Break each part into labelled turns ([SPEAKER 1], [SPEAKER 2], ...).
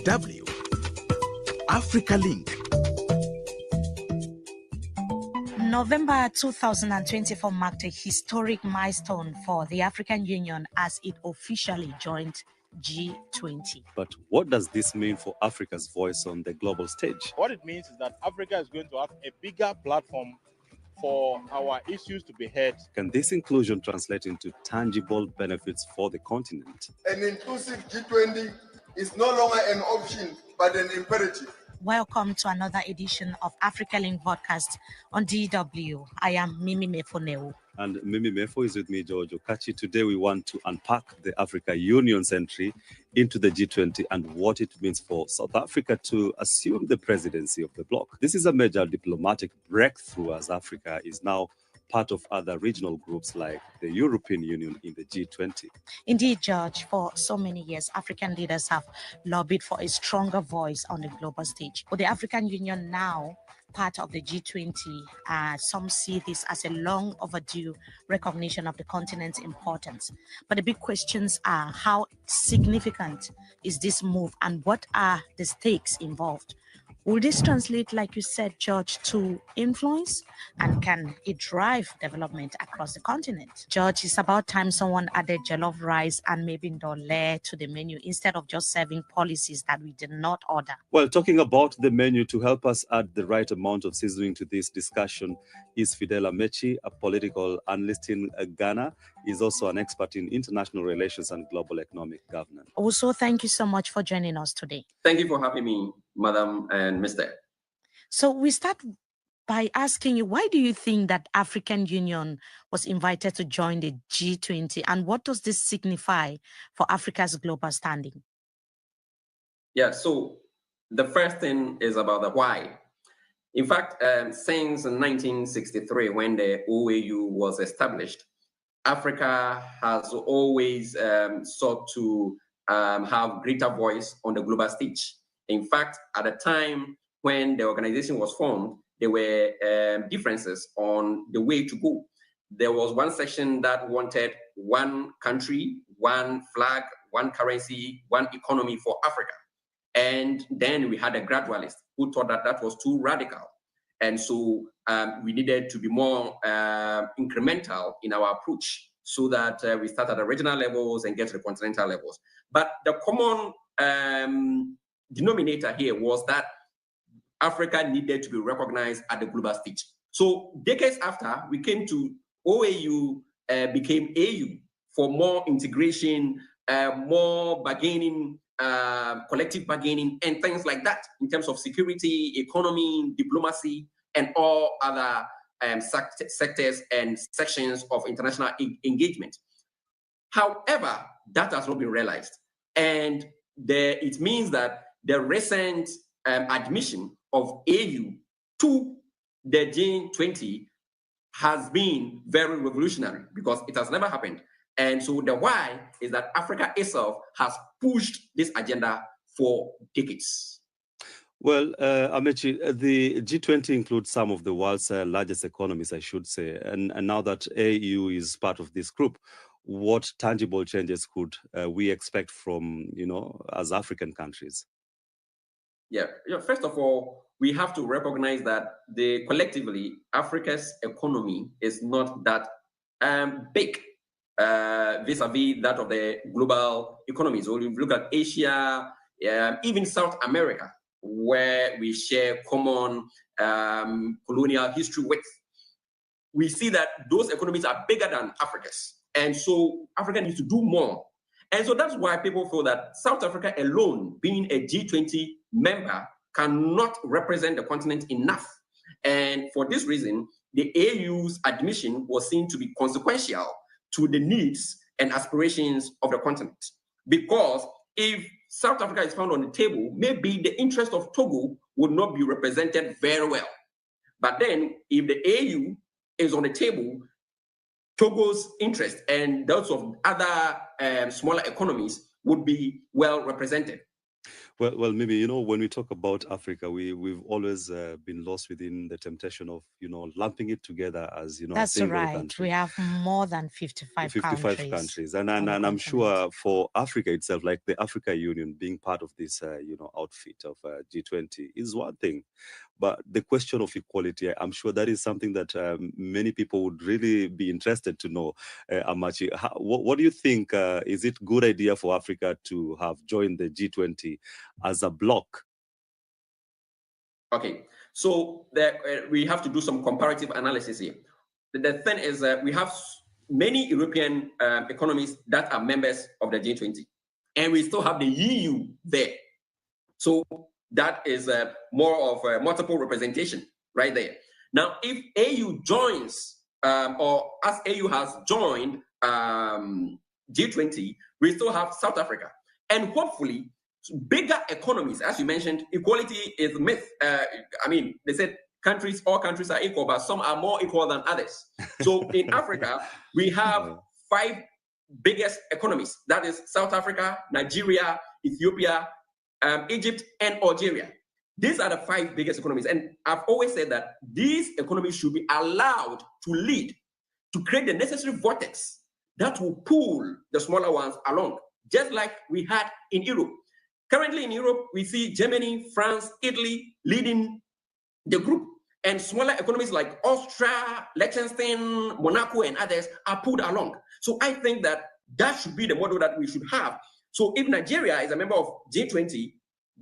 [SPEAKER 1] DWAfricaLink.
[SPEAKER 2] November 2024 marked a historic milestone for the African Union as it officially joined G20.
[SPEAKER 3] But what does this mean for Africa's voice on the global stage?
[SPEAKER 4] What it means is that Africa is going to have a bigger platform for our issues to be heard.
[SPEAKER 3] Can this inclusion translate into tangible benefits for the continent?
[SPEAKER 5] An inclusive G20 is no longer an option, but an imperative.
[SPEAKER 2] Welcome to another edition of Africa Link podcast on DW. I am Mefo.
[SPEAKER 3] And Mefo is with me, George Okachi. Today we want to unpack the Africa Union's entry into the G20 and what it means for South Africa to assume the presidency of the bloc. This is a major diplomatic breakthrough as Africa is now part of other regional groups like the European Union in the G20.
[SPEAKER 2] Indeed, George, for so many years, African leaders have lobbied for a stronger voice on the global stage. With the African Union now part of the G20, some see this as a long overdue recognition of the continent's importance. But the big questions are, how significant is this move and what are the stakes involved? Will this translate, like you said, George, to influence? And can it drive development across the continent? George, it's about time someone added jollof rice and maybe ndole to the menu instead of just serving policies that we did not order.
[SPEAKER 3] Well, talking about the menu, to help us add the right amount of seasoning to this discussion is Fidele Amakye, a political analyst in Ghana. He's also an expert in international relations and global economic governance.
[SPEAKER 2] Also, thank you so much for joining us today.
[SPEAKER 6] Thank you for having me, Madam and Mr.
[SPEAKER 2] So we start by asking you, why do you think that African Union was invited to join the G20, and what does this signify for Africa's global standing?
[SPEAKER 6] Yeah, so the first thing is about the why. In fact, since 1963, when the OAU was established, Africa has always sought to have greater voice on the global stage. In fact, at the time when the organization was formed, there were differences on the way to go. There was one section that wanted one country, one flag, one currency, one economy for Africa. And then we had a gradualist who thought that that was too radical. And so we needed to be more incremental in our approach so that we start at the regional levels and get to the continental levels. But the common denominator here was that Africa needed to be recognized at the global stage. So decades after, we came to OAU, became AU for more integration, more bargaining, collective bargaining, and things like that in terms of security, economy, diplomacy, and all other sectors and sections of international engagement. However, that has not been realized. And it means that the recent admission of AU to the G20 has been very revolutionary because it has never happened. And so the why is that Africa itself has pushed this agenda for decades.
[SPEAKER 3] Well, Amakye, the G20 includes some of the world's largest economies, I should say. And now that AU is part of this group, what tangible changes could we expect from, as African countries?
[SPEAKER 6] Yeah, first of all, we have to recognize that collectively, Africa's economy is not that big vis-a-vis that of the global economies. So if you look at Asia, even South America, where we share common colonial history with, we see that those economies are bigger than Africa's. And so Africa needs to do more. And so that's why people feel that South Africa alone, being a G20 member, cannot represent the continent enough. And for this reason, the AU's admission was seen to be consequential to the needs and aspirations of the continent. Because if South Africa is found on the table, maybe the interest of Togo would not be represented very well. But then if the AU is on the table, Togo's interest and those of other smaller economies would be well represented.
[SPEAKER 3] Well, maybe, you know, when we talk about Africa, we've always been lost within the temptation of, you know, lumping it together as, you know, a
[SPEAKER 2] That's
[SPEAKER 3] single
[SPEAKER 2] right.
[SPEAKER 3] country.
[SPEAKER 2] We have more than 55
[SPEAKER 3] 55
[SPEAKER 2] countries
[SPEAKER 3] countries,
[SPEAKER 2] on
[SPEAKER 3] and
[SPEAKER 2] the
[SPEAKER 3] I'm
[SPEAKER 2] continent.
[SPEAKER 3] sure for Africa itself, like the Africa Union being part of this, you know, outfit of G20 is one thing, but the question of equality, I'm sure that is something that many people would really be interested to know. Amachi, what do you think? Is it good idea for Africa to have joined the G20 as a bloc?
[SPEAKER 6] Okay, so we have to do some comparative analysis here. The thing is that we have many European economies that are members of the G20, and we still have the EU there. So that is more of a multiple representation right there. Now, if AU joins, or as AU has joined G20, we still have South Africa, and hopefully bigger economies. As you mentioned, equality is a myth. I mean, they said all countries are equal, but some are more equal than others. So in Africa, we have 5 biggest economies. That is South Africa, Nigeria, Ethiopia, Egypt, and Algeria. These are the 5 biggest economies. And I've always said that these economies should be allowed to lead, to create the necessary vortex that will pull the smaller ones along, just like we had in Europe. Currently in Europe, we see Germany, France, Italy leading the group, and smaller economies like Austria, Liechtenstein, Monaco, and others are pulled along. So I think that that should be the model that we should have. So if Nigeria is a member of G20,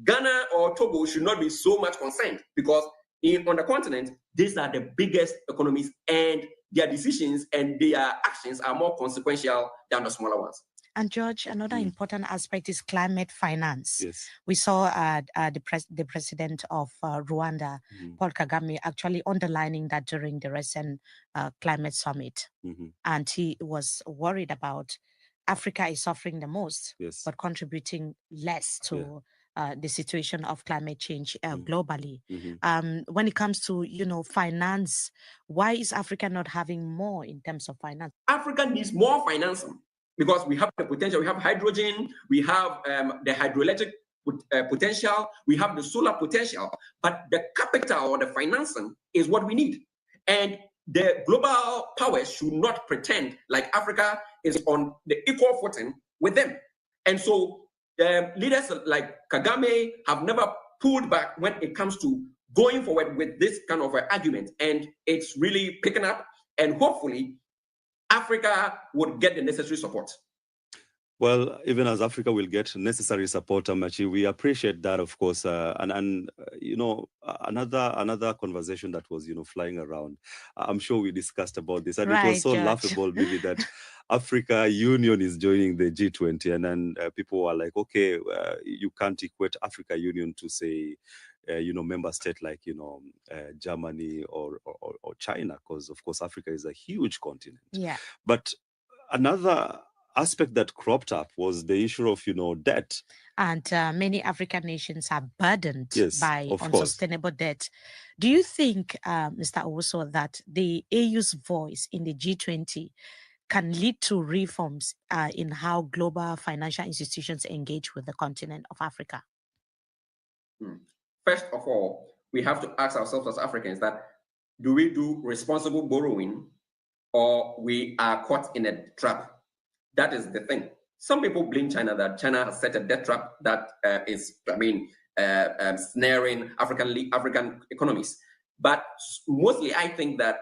[SPEAKER 6] Ghana or Togo should not be so much concerned, because on the continent, these are the biggest economies, and their decisions and their actions are more consequential than the smaller ones.
[SPEAKER 2] And George, another important aspect is climate finance.
[SPEAKER 3] Yes.
[SPEAKER 2] We saw the president of Rwanda, Paul Kagame, actually underlining that during the recent climate summit. And he was worried about Africa is suffering the most, but contributing less to the situation of climate change globally. When it comes to, you know, finance, why is Africa not having more in terms of finance?
[SPEAKER 6] Africa needs more financing, because we have the potential. We have hydrogen, we have the hydroelectric potential, we have the solar potential, but the capital or the financing is what we need. And the global powers should not pretend like Africa is on the equal footing with them. And so leaders like Kagame have never pulled back when it comes to going forward with this kind of argument. And it's really picking up, and hopefully Africa would get the necessary support.
[SPEAKER 3] Well, even as Africa will get necessary support, Amachi, we appreciate that, of course. And you know, another conversation that was, you know, flying around. I'm sure we discussed about this, and it was so laughable, maybe, that Africa Union is joining the G20, and then people were like, okay, you can't equate Africa Union to, say, you know, member state like, you know, Germany or China, because of course Africa is a huge continent.
[SPEAKER 2] Yeah.
[SPEAKER 3] But another aspect that cropped up was the issue of, you know, debt.
[SPEAKER 2] And many African nations are burdened by unsustainable debt. Do you think, Mr. Owusu, that the AU's voice in the G20 can lead to reforms in how global financial institutions engage with the continent of Africa?
[SPEAKER 6] First of all, we have to ask ourselves as Africans that, do we do responsible borrowing, or we are caught in a trap? That is the thing. Some people blame China, that China has set a debt trap that is, snaring African economies. But mostly, I think that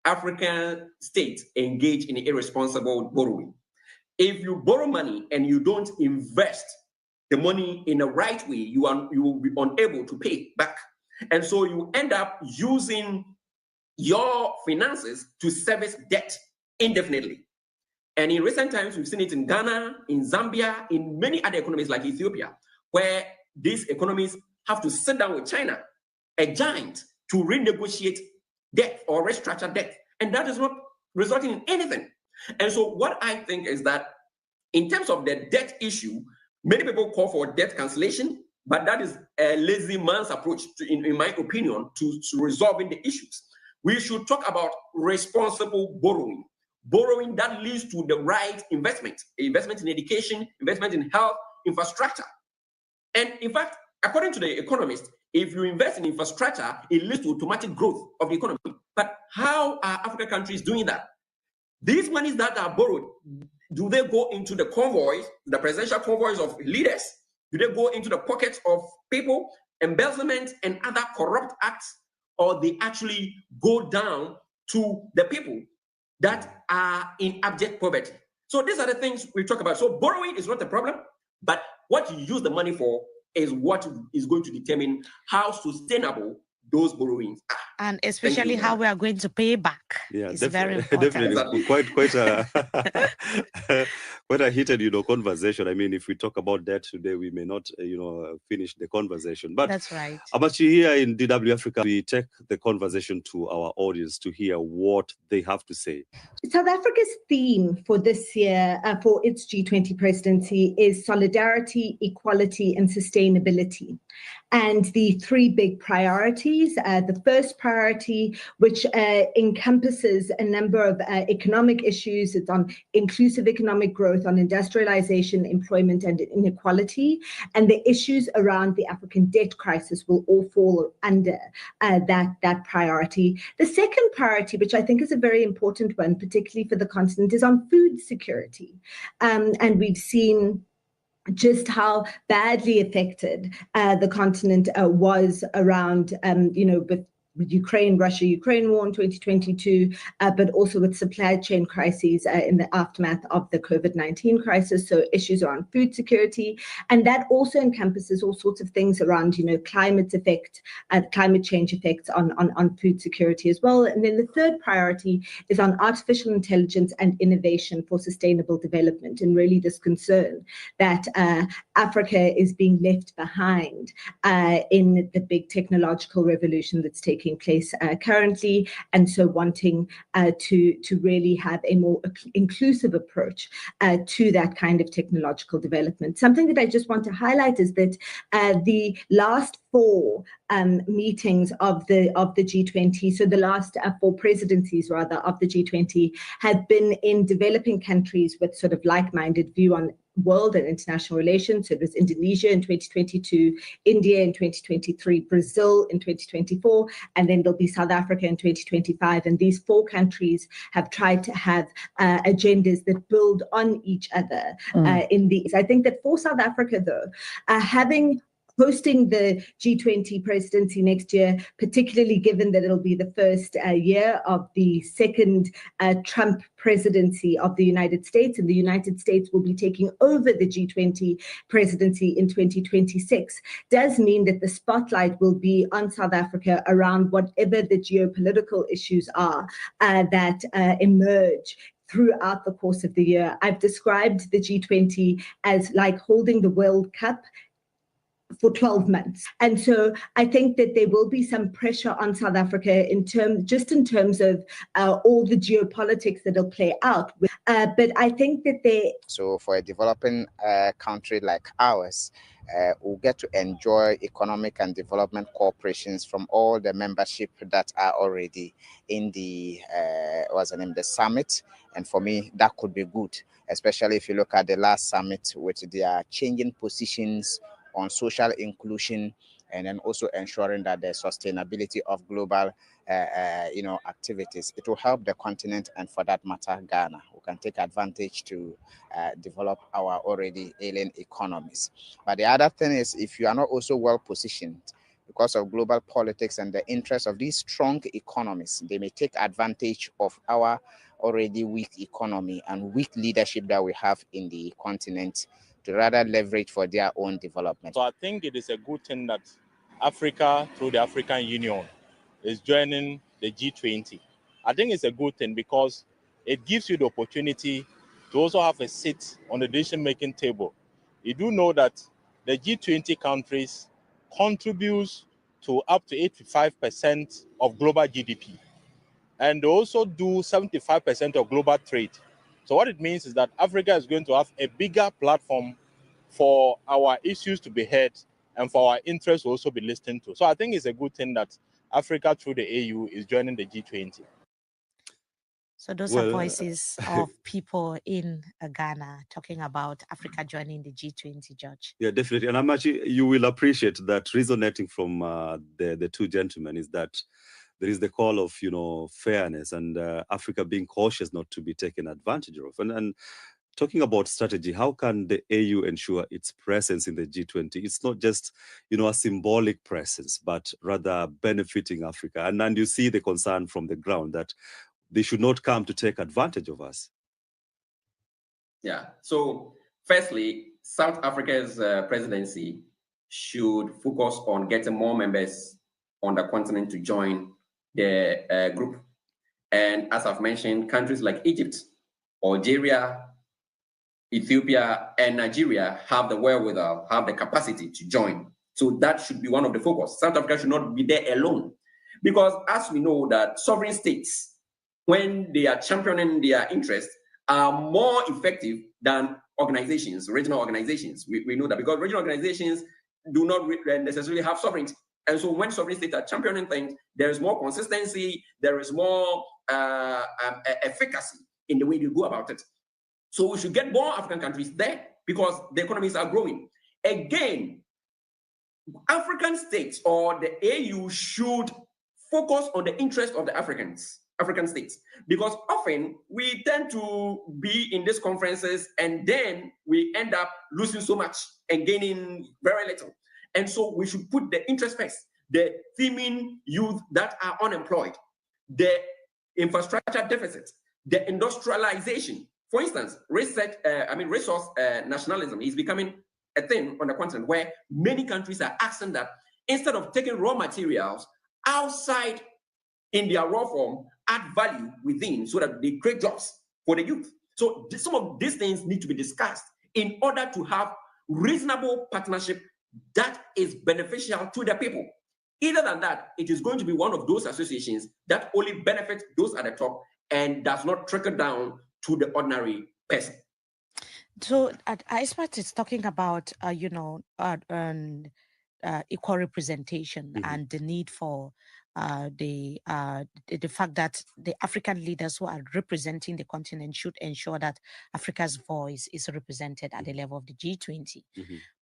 [SPEAKER 6] African states engage in irresponsible borrowing. If you borrow money and you don't invest the money in the right way, you will be unable to pay back. And so you end up using your finances to service debt indefinitely. And in recent times, we've seen it in Ghana, in Zambia, in many other economies like Ethiopia, where these economies have to sit down with China, a giant, to renegotiate debt or restructure debt. And that is not resulting in anything. And so what I think is that in terms of the debt issue, many people call for debt cancellation, but that is a lazy man's approach, in my opinion, to resolving the issues. We should talk about responsible borrowing that leads to the right investment in education, investment in health, infrastructure. And in fact, according to the economists, if you invest in infrastructure, it leads to automatic growth of the economy. But how are African countries doing that? These monies that are borrowed, do they go into the convoys, the presidential convoys of leaders? Do they go into the pockets of people, embezzlement and other corrupt acts, or they actually go down to the people that are in abject poverty? So these are the things we talk about. So borrowing is not a problem, but what you use the money for is what is going to determine how sustainable those borrowings are.
[SPEAKER 2] And especially how we are going to pay back.
[SPEAKER 3] Yeah,
[SPEAKER 2] is very important.
[SPEAKER 3] definitely. Quite a quite a heated, conversation. I mean, if we talk about that today, we may not, finish the conversation. But
[SPEAKER 2] that's right.
[SPEAKER 3] Amachi, here in DW Africa, we take the conversation to our audience to hear what they have to say.
[SPEAKER 7] South Africa's theme for this year, for its G20 presidency, is solidarity, equality, and sustainability. And the three big priorities, the first priority, which encompasses a number of economic issues, it's on inclusive economic growth, on industrialization, employment, and inequality. And the issues around the African debt crisis will all fall under that priority. The second priority, which I think is a very important one, particularly for the continent, is on food security. And we've seen just how badly affected the continent was around, with Russia-Ukraine war in 2022, but also with supply chain crises in the aftermath of the COVID-19 crisis. So issues around food security, and that also encompasses all sorts of things around, climate change effects on food security as well. And then the third priority is on artificial intelligence and innovation for sustainable development, and really this concern that Africa is being left behind in the big technological revolution that's taking place currently, and so wanting to really have a more inclusive approach to that kind of technological development. Something that I just want to highlight is that the last four meetings of the G20, so the last four presidencies rather of the G20, have been in developing countries with sort of like-minded view on world and international relations. So it was Indonesia in 2022, India in 2023, Brazil in 2024, and then there'll be South Africa in 2025. And these four countries have tried to have agendas that build on each other in these. I think that for South Africa, though, hosting the G20 presidency next year, particularly given that it'll be the first year of the second Trump presidency of the United States, and the United States will be taking over the G20 presidency in 2026, does mean that the spotlight will be on South Africa around whatever the geopolitical issues are that emerge throughout the course of the year. I've described the G20 as like holding the World Cup for 12 months. And so I think that there will be some pressure on South Africa in terms of all the geopolitics that'll play out. But I think that
[SPEAKER 8] So for a developing country like ours, we'll get to enjoy economic and development cooperations from all the membership that are already in the the summit. And for me, that could be good, especially if you look at the last summit, which they are changing positions on social inclusion, and then also ensuring that the sustainability of global activities. It will help the continent, and for that matter, Ghana, who can take advantage to develop our already ailing economies. But the other thing is, if you are not also well positioned because of global politics and the interests of these strong economies, they may take advantage of our already weak economy and weak leadership that we have in the continent to rather leverage for their own development.
[SPEAKER 4] So I think it is a good thing that Africa, through the African Union, is joining the G20. I think it's a good thing because it gives you the opportunity to also have a seat on the decision-making table. You do know that the G20 countries contributes to up to 85% of global GDP. And they also do 75% of global trade. So what it means is that Africa is going to have a bigger platform for our issues to be heard and for our interests to also be listened to. So I think it's a good thing that Africa, through the AU, is joining the G20.
[SPEAKER 2] So those are voices of people in Ghana talking about Africa joining the G20, George.
[SPEAKER 3] Yeah, definitely. And Amachi, you will appreciate that resonating from the two gentlemen is that there is the call of, fairness and Africa being cautious not to be taken advantage of. And talking about strategy, how can the AU ensure its presence in the G20? It's not just, a symbolic presence, but rather benefiting Africa. And you see the concern from the ground that they should not come to take advantage of us.
[SPEAKER 6] Yeah. So firstly, South Africa's presidency should focus on getting more members on the continent to join the group. And as I've mentioned, countries like Egypt, Algeria, Ethiopia, and Nigeria have the wherewithal, have the capacity to join. So that should be one of the focus. South Africa should not be there alone. Because as we know that sovereign states, when they are championing their interests, are more effective than organizations, regional organizations. We know that because regional organizations do not necessarily have sovereignty. And so when sovereign states are championing things, there is more consistency, there is more efficacy in the way they go about it. So we should get more African countries there because the economies are growing. Again, African states or the AU should focus on the interest of the African states, because often we tend to be in these conferences and then we end up losing so much and gaining very little. And so we should put the interest first, the female youth that are unemployed, the infrastructure deficit, the industrialization. For instance, resource nationalism is becoming a thing on the continent where many countries are asking that instead of taking raw materials outside in their raw form, add value within so that they create jobs for the youth. So some of these things need to be discussed in order to have reasonable partnership that is beneficial to the people. Either than that, it is going to be one of those associations that only benefits those at the top and does not trickle down to the ordinary person.
[SPEAKER 2] So Ismat is talking about, equal representation and the need for the fact that the African leaders who are representing the continent should ensure that Africa's voice is represented at the level of the G20.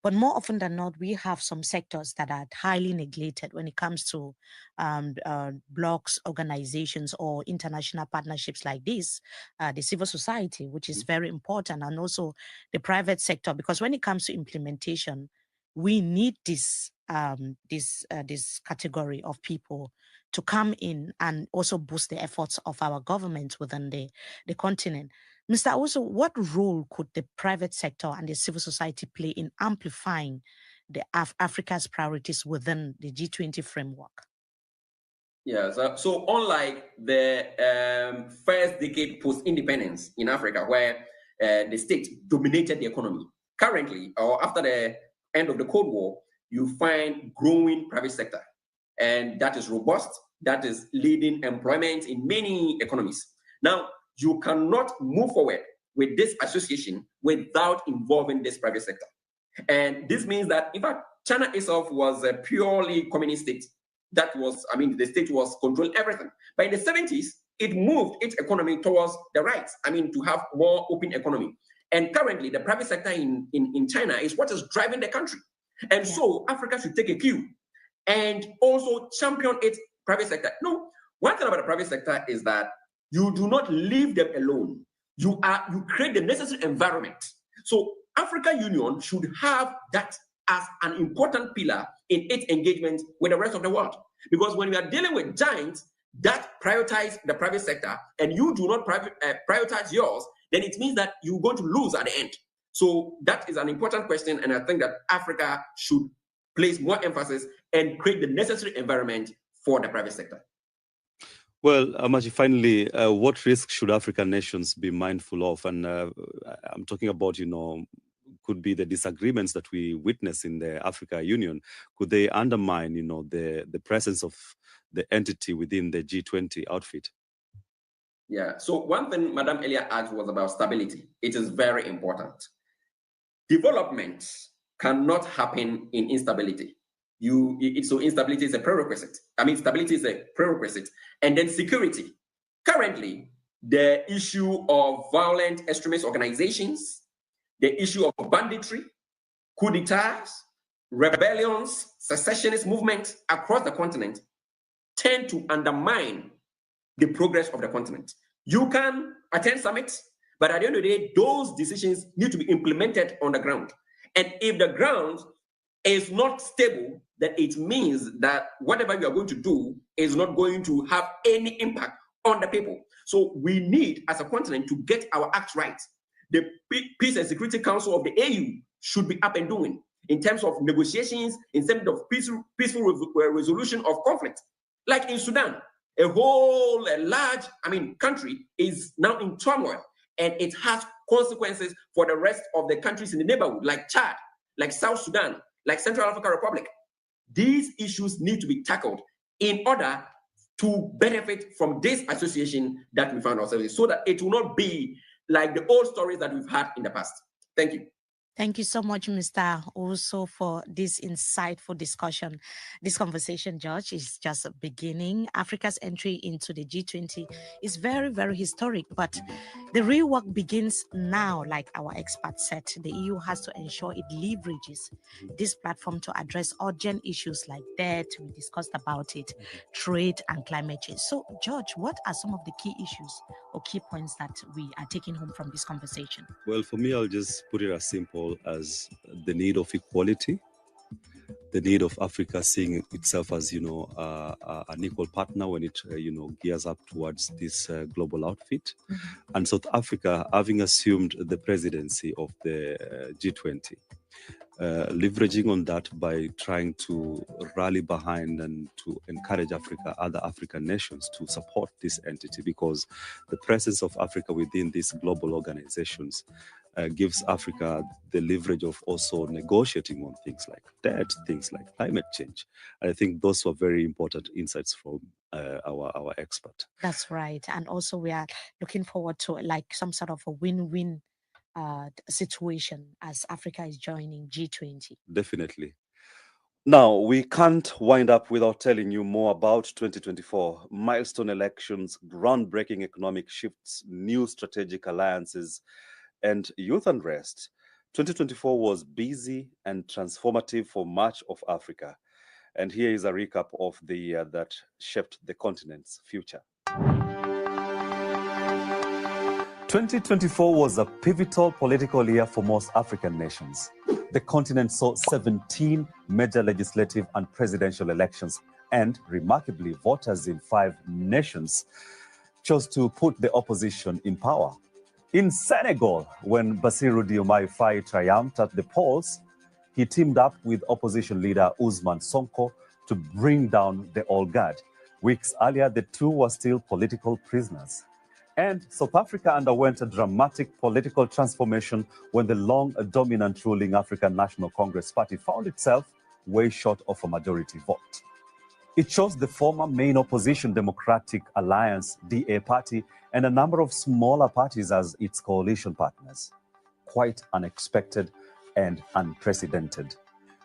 [SPEAKER 2] But more often than not, we have some sectors that are highly neglected when it comes to blocs, organizations, or international partnerships like this, the civil society, which is very important, and also the private sector, because when it comes to implementation, we need this category of people to come in and also boost the efforts of our governments within the continent. Mr. Owusu, what role could the private sector and the civil society play in amplifying the Africa's priorities within the G20 framework?
[SPEAKER 6] Yeah, so unlike the first decade post-independence in Africa, where the state dominated the economy, currently, or after the end of the Cold War, you find growing private sector, and that is robust, that is leading employment in many economies. Now, you cannot move forward with this association without involving this private sector. And this means that, in fact, China itself was a purely communist state. The state was controlling everything. But in the 70s, it moved its economy towards the right, to have more open economy. And currently, the private sector in China is what is driving the country. And so Africa should take a cue and also champion its private sector. No, one thing about the private sector is that you do not leave them alone. You create the necessary environment. So African Union should have that as an important pillar in its engagement with the rest of the world. Because when we are dealing with giants that prioritize the private sector and you do not prioritize yours, then it means that you're going to lose at the end. So that is an important question, and I think that Africa should place more emphasis and create the necessary environment for the private sector.
[SPEAKER 3] Well, Amachi, finally, what risks should African nations be mindful of? And I'm talking about, could be the disagreements that we witness in the Africa Union. Could they undermine, the presence of the entity within the G20 outfit?
[SPEAKER 6] Yeah, so one thing Madam Elia asked was about stability. It is very important. Development cannot happen in instability. So instability is a prerequisite. Stability is a prerequisite. And then security. Currently, the issue of violent extremist organizations, the issue of banditry, coup d'etats, rebellions, secessionist movements across the continent tend to undermine the progress of the continent. You can attend summits, but at the end of the day, those decisions need to be implemented on the ground. And if the ground is not stable, then it means that whatever you are going to do is not going to have any impact on the people. So we need, as a continent, to get our act right. The Peace and Security Council of the AU should be up and doing in terms of negotiations, in terms of peaceful resolution of conflict. Like in Sudan, a large country is now in turmoil, and it has consequences for the rest of the countries in the neighborhood, like Chad, like South Sudan, like Central African Republic. These issues need to be tackled in order to benefit from this association that we found ourselves in, so that it will not be like the old stories that we've had in the past. Thank you.
[SPEAKER 2] Thank you so much, Mr. Owusu, for this insightful discussion. This conversation, George, is just beginning. Africa's entry into the G20 is very, very historic, but the real work begins now, like our expert said. The EU has to ensure it leverages this platform to address urgent issues like debt, we discussed about it, trade, and climate change. So, George, what are some of the key issues or key points that we are taking home from this conversation?
[SPEAKER 3] Well, for me, I'll just put it as simple as the need of equality, the need of Africa seeing itself as, an equal partner when it, gears up towards this global outfit. And South Africa, having assumed the presidency of the G20, leveraging on that by trying to rally behind and to encourage other African nations to support this entity, because the presence of Africa within these global organizations gives Africa the leverage of also negotiating on things like debt, things like climate change. I think those were very important insights from our expert.
[SPEAKER 2] That's right. And also we are looking forward to like some sort of a win-win situation as Africa is joining G20.
[SPEAKER 3] Definitely. Now, we can't wind up without telling you more about 2024. Milestone elections, groundbreaking economic shifts, new strategic alliances, and youth unrest. 2024 was busy and transformative for much of Africa. And here is a recap of the year that shaped the continent's future. 2024 was a pivotal political year for most African nations. The continent saw 17 major legislative and presidential elections, and remarkably, voters in 5 nations chose to put the opposition in power. In Senegal, when Bassirou Diomaye Faye triumphed at the polls, he teamed up with opposition leader Ousmane Sonko to bring down the old guard. Weeks earlier, the two were still political prisoners. And South Africa underwent a dramatic political transformation when the long-dominant ruling African National Congress Party found itself way short of a majority vote. It chose the former main opposition Democratic Alliance, DA party, and a number of smaller parties as its coalition partners. Quite unexpected and unprecedented.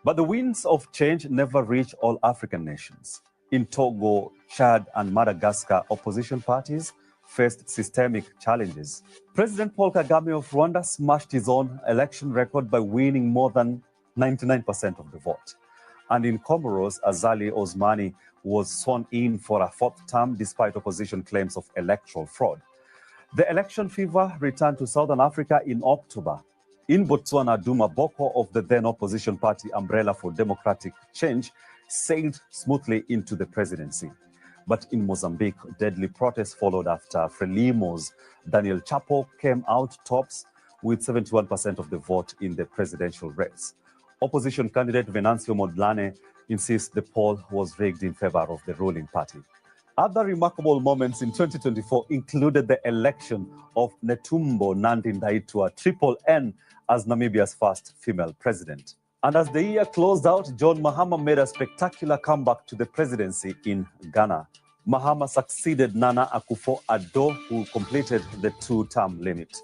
[SPEAKER 3] But the winds of change never reach all African nations. In Togo, Chad, and Madagascar, opposition parties faced systemic challenges. President Paul Kagame of Rwanda smashed his own election record by winning more than 99% of the vote. And in Comoros, Azali Osmani was sworn in for a 4th term despite opposition claims of electoral fraud. The election fever returned to Southern Africa in October. In Botswana, Duma Boko of the then opposition party Umbrella for Democratic Change sailed smoothly into the presidency. But in Mozambique, deadly protests followed after Frelimo's Daniel Chapo came out tops with 71% of the vote in the presidential race. Opposition candidate Venancio Mondlane insists the poll was rigged in favor of the ruling party. Other remarkable moments in 2024 included the election of Netumbo Nandi-Ndaitwah, Triple N, as Namibia's first female president. And as the year closed out, John Mahama made a spectacular comeback to the presidency in Ghana. Mahama succeeded Nana Akufo-Addo, who completed the 2-term limit.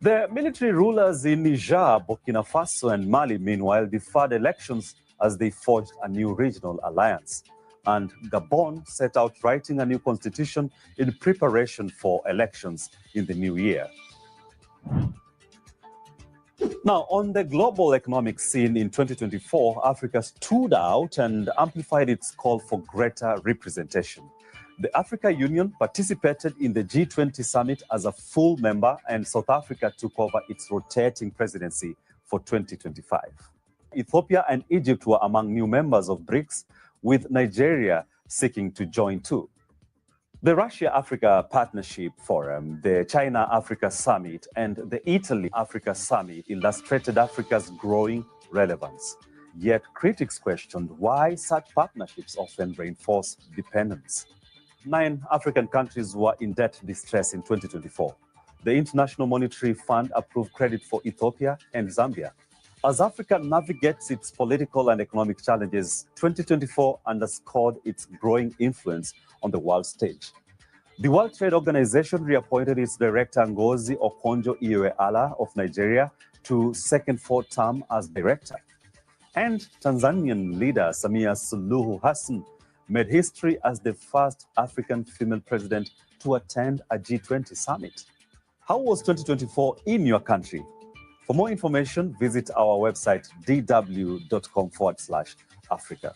[SPEAKER 3] The military rulers in Niger, Burkina Faso, and Mali, meanwhile, deferred elections as they forged a new regional alliance. and Gabon set out writing a new constitution in preparation for elections in the new year. Now, on the global economic scene in 2024, Africa stood out and amplified its call for greater representation. The Africa Union participated in the G20 summit as a full member, and South Africa took over its rotating presidency for 2025. Ethiopia and Egypt were among new members of BRICS, with Nigeria seeking to join too. The Russia-Africa Partnership Forum, the China-Africa Summit, and the Italy-Africa Summit illustrated Africa's growing relevance. Yet critics questioned why such partnerships often reinforce dependence. 9 African countries were in debt distress in 2024. The International Monetary Fund approved credit for Ethiopia and Zambia. As Africa navigates its political and economic challenges, 2024 underscored its growing influence on the world stage. The World Trade Organization reappointed its director Ngozi Okonjo-Iweala of Nigeria to second full term as director. And Tanzanian leader Samia Suluhu Hassan made history as the first African female president to attend a G20 summit. How was 2024 in your country? For more information, visit our website dw.com/Africa.